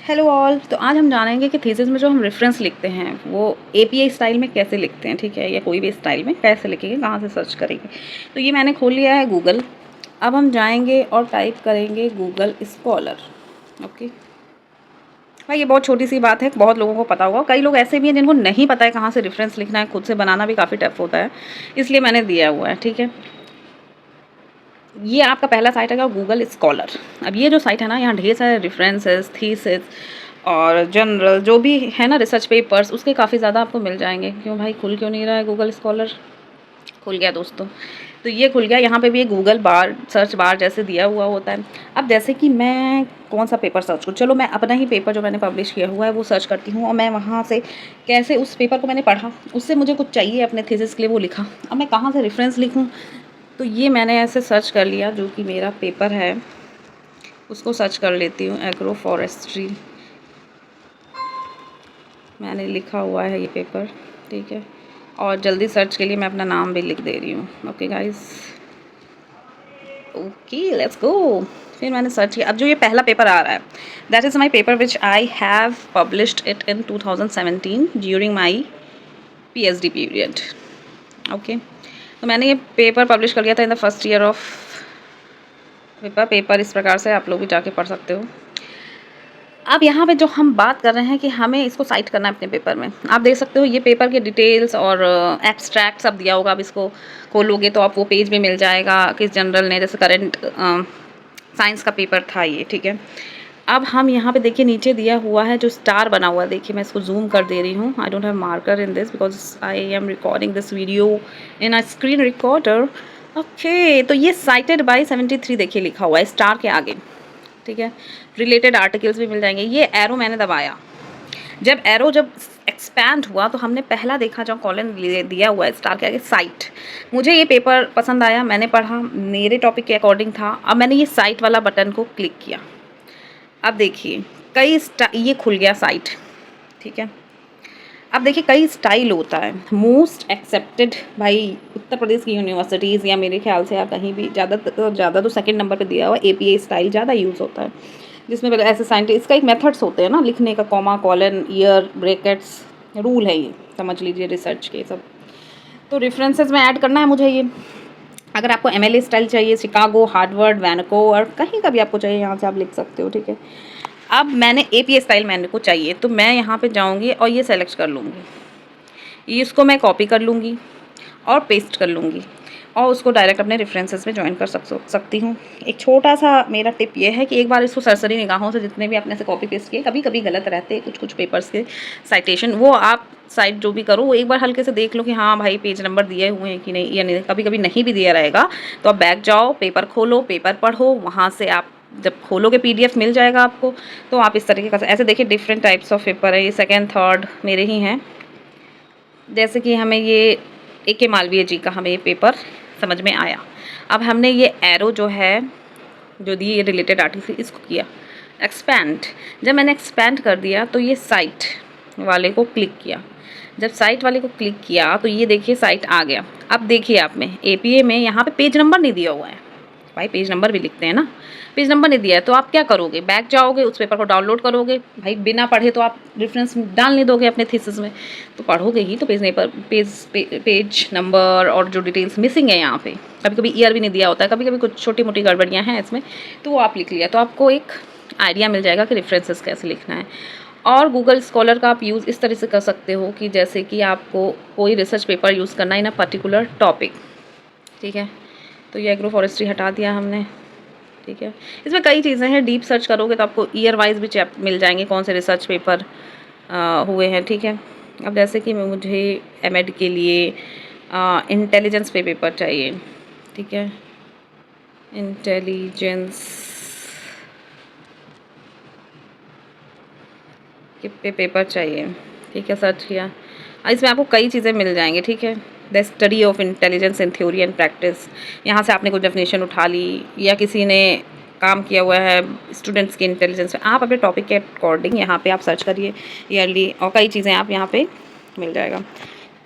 Hello all. तो आज हम जानेंगे कि थीसिस में जो हम रेफरेंस लिखते हैं वो एपीआई स्टाइल में कैसे लिखते हैं, ठीक है, या कोई भी स्टाइल में कैसे लिखेंगे, कहाँ से सर्च करेंगे। तो ये मैंने खोल लिया है गूगल। अब हम जाएंगे और टाइप करेंगे गूगल स्कॉलर। ओके भाई, ये बहुत छोटी सी बात है, बहुत लोगों को पता होगा। कई लोग ऐसे भी हैं जिनको नहीं पता है कहाँ से रेफरेंस लिखना है, खुद से बनाना भी काफ़ी टफ होता है, इसलिए मैंने दिया हुआ है। ठीक है, ये आपका पहला साइट है गूगल स्कॉलर। अब ये जो साइट है ना, यहाँ ढेर सारे रेफरेंसेस, थीसिस और जनरल जो भी है ना, रिसर्च पेपर्स, उसके काफ़ी ज़्यादा आपको मिल जाएंगे। क्यों भाई, खुल क्यों नहीं रहा है गूगल स्कॉलर? खुल गया दोस्तों। तो ये खुल गया। यहाँ पे भी एक गूगल बार, सर्च बार जैसे दिया हुआ होता है। अब जैसे कि मैं कौन सा पेपर सर्च करूँ, चलो मैं अपना ही पेपर जो मैंने पब्लिश किया हुआ है वो सर्च करती हूँ, और मैं वहाँ से कैसे उस पेपर को मैंने पढ़ा, उससे मुझे कुछ चाहिए अपने थीसिस के लिए, वो लिखा। अब मैं कहाँ से रेफरेंस लिखूँ? तो ये मैंने ऐसे सर्च कर लिया, जो कि मेरा पेपर है उसको सर्च कर लेती हूँ, एग्रो फॉरेस्ट्री मैंने लिखा हुआ है ये पेपर। ठीक है, और जल्दी सर्च के लिए मैं अपना नाम भी लिख दे रही हूँ। Okay guys, okay let's go. फिर मैंने सर्च किया। अब जो ये पहला पेपर आ रहा है, that is my paper which I have published it in 2017 during my PhD period. Okay, तो मैंने ये पेपर पब्लिश कर लिया था in the first year of paper. इस प्रकार से आप लोग भी जाके पढ़ सकते हो। अब यहाँ पे जो हम बात कर रहे हैं कि हमें इसको साइट करना है अपने पेपर में, आप देख सकते हो ये पेपर के डिटेल्स और एब्स्ट्रैक्ट सब दिया होगा। अब इसको खोलोगे तो आप वो पेज में मिल जाएगा किस जनरल ने, जैसे करंट साइंस का पेपर था ये। ठीक है, अब हम यहाँ पे देखिए नीचे दिया हुआ है जो स्टार बना हुआ है, देखिए मैं इसको जूम कर दे रही हूँ। I don't have marker in this because I am recording this video in a screen recorder. Okay, तो ये साइटेड बाय 73 देखिए लिखा हुआ है स्टार के आगे। ठीक है, रिलेटेड आर्टिकल्स भी मिल जाएंगे। ये एरो मैंने दबाया, जब एरो जब एक्सपैंड हुआ तो हमने पहला देखा जो कॉलन दिया हुआ है स्टार के आगे, साइट। मुझे ये पेपर पसंद आया, मैंने पढ़ा, मेरे टॉपिक के अकॉर्डिंग था। अब मैंने ये साइट वाला बटन को क्लिक किया। अब देखिए ये खुल गया साइट। ठीक है, अब देखिए कई स्टाइल होता है। मोस्ट एक्सेप्टेड भाई उत्तर प्रदेश की यूनिवर्सिटीज़, या मेरे ख्याल से आप कहीं भी ज़्यादा तो सेकंड नंबर पे दिया हुआ एपीआई स्टाइल ज़्यादा यूज़ होता है, जिसमें पहले ऐसे साइंटिस्ट, इसका एक मेथड्स होते हैं ना लिखने का, comma, colon, year, brackets, rule है ये, समझ लीजिए रिसर्च के सब। तो रेफरेंसेस में ऐड करना है मुझे ये। अगर आपको एमएलए स्टाइल चाहिए, शिकागो, हार्वर्ड, वैनकोवर, कहीं का भी आपको चाहिए, यहाँ से आप लिख सकते हो। ठीक है, अब मैंने एपीआई स्टाइल मैंने को चाहिए, तो मैं यहाँ पे जाऊँगी और ये सेलेक्ट कर लूँगी। इसको मैं कॉपी कर लूँगी और पेस्ट कर लूँगी, और उसको डायरेक्ट अपने रेफरेंसेस में ज्वाइन कर सकती हूँ। एक छोटा सा मेरा टिप ये है कि एक बार इसको सरसरी निगाहों से जितने भी आपने से कॉपी पेस्ट किए, कभी कभी गलत रहते हैं कुछ पेपर्स के साइटेशन, वो आप साइट जो भी करो वो एक बार हल्के से देख लो कि हाँ भाई पेज नंबर दिए हुए हैं कि नहीं, या नहीं। कभी कभी नहीं भी दिया रहेगा तो आप बैक जाओ, पेपर खोलो, पेपर पढ़ो, वहाँ से आप जब खोलोगे PDF मिल जाएगा आपको। तो आप इस तरीके का ऐसे देखिए डिफरेंट टाइप्स ऑफ पेपर है, ये सेकेंड थर्ड मेरे ही हैं। जैसे कि हमें ये AK मालवीय जी का हमें ये पेपर समझ में आया। अब हमने ये एरो जो है जो दी, ये रिलेटेड आर्टिकल, इसको किया एक्सपैंड। जब मैंने एक्सपैंड कर दिया तो ये साइट वाले को क्लिक किया। जब साइट वाले को क्लिक किया तो ये देखिए साइट आ गया। अब देखिए आप में APA में यहाँ पे पेज नंबर नहीं दिया हुआ है भाई, पेज नंबर भी लिखते हैं ना, पेज नंबर नहीं दिया है। तो आप क्या करोगे, बैक जाओगे, उस पेपर को डाउनलोड करोगे। भाई बिना पढ़े तो आप रेफरेंस डाल नहीं दोगे अपने थीसिस में, तो पढ़ोगे ही तो पेज नहीं पर पेज नंबर और जो डिटेल्स मिसिंग है यहाँ पे, कभी कभी ईयर भी नहीं दिया होता है, कभी कभी कुछ छोटी मोटी गड़बड़ियाँ हैं इसमें, तो वो आप लिख लिया, तो आपको एक आइडिया मिल जाएगा कि रेफरेंसेस कैसे लिखना है। और गूगल स्कॉलर का आप यूज़ इस तरह से कर सकते हो कि जैसे कि आपको कोई रिसर्च पेपर यूज़ करना है इन अ पर्टिकुलर टॉपिक। ठीक है, तो ये एग्रो फॉरेस्ट्री हटा दिया हमने। ठीक है, इसमें कई चीज़ें हैं, डीप सर्च करोगे तो आपको ईयर वाइज भी मिल जाएंगे कौन से रिसर्च पेपर हुए हैं। ठीक है, अब जैसे कि मुझे एमएड के लिए इंटेलिजेंस पे पेपर चाहिए। ठीक है, इंटेलिजेंस पे पेपर चाहिए। ठीक है, सर्च किया, इसमें आपको कई चीज़ें मिल जाएंगी। ठीक है, the study of intelligence in theory and practice, यहाँ से आपने कुछ डेफिनेशन उठा ली, या किसी ने काम किया हुआ है स्टूडेंट्स की इंटेलिजेंस में, आप अपने टॉपिक के अकॉर्डिंग यहाँ पे आप सर्च करिए ईयरली, और कई चीज़ें आप यहाँ पे मिल जाएगा।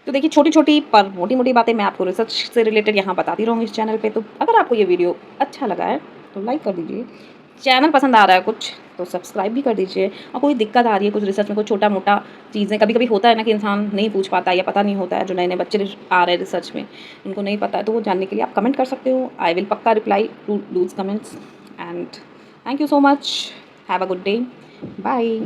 तो देखिए छोटी छोटी पर मोटी मोटी बातें मैं आपको रिसर्च से रिलेटेड यहाँ बताती रहूँगी इस चैनल पे। तो अगर आपको ये वीडियो अच्छा लगा है तो लाइक कर दीजिए, चैनल पसंद आ रहा है कुछ तो सब्सक्राइब भी कर दीजिए। और कोई दिक्कत आ रही है कुछ रिसर्च में, कोई छोटा मोटा चीज़ें, कभी कभी होता है ना कि इंसान नहीं पूछ पाता या पता नहीं होता है, जो नए नए बच्चे आ रहे हैं रिसर्च में, उनको नहीं पता है, तो वो जानने के लिए आप कमेंट कर सकते हो। आई विल पक्का reply to those comments and thank you so much. Have a good day. Bye.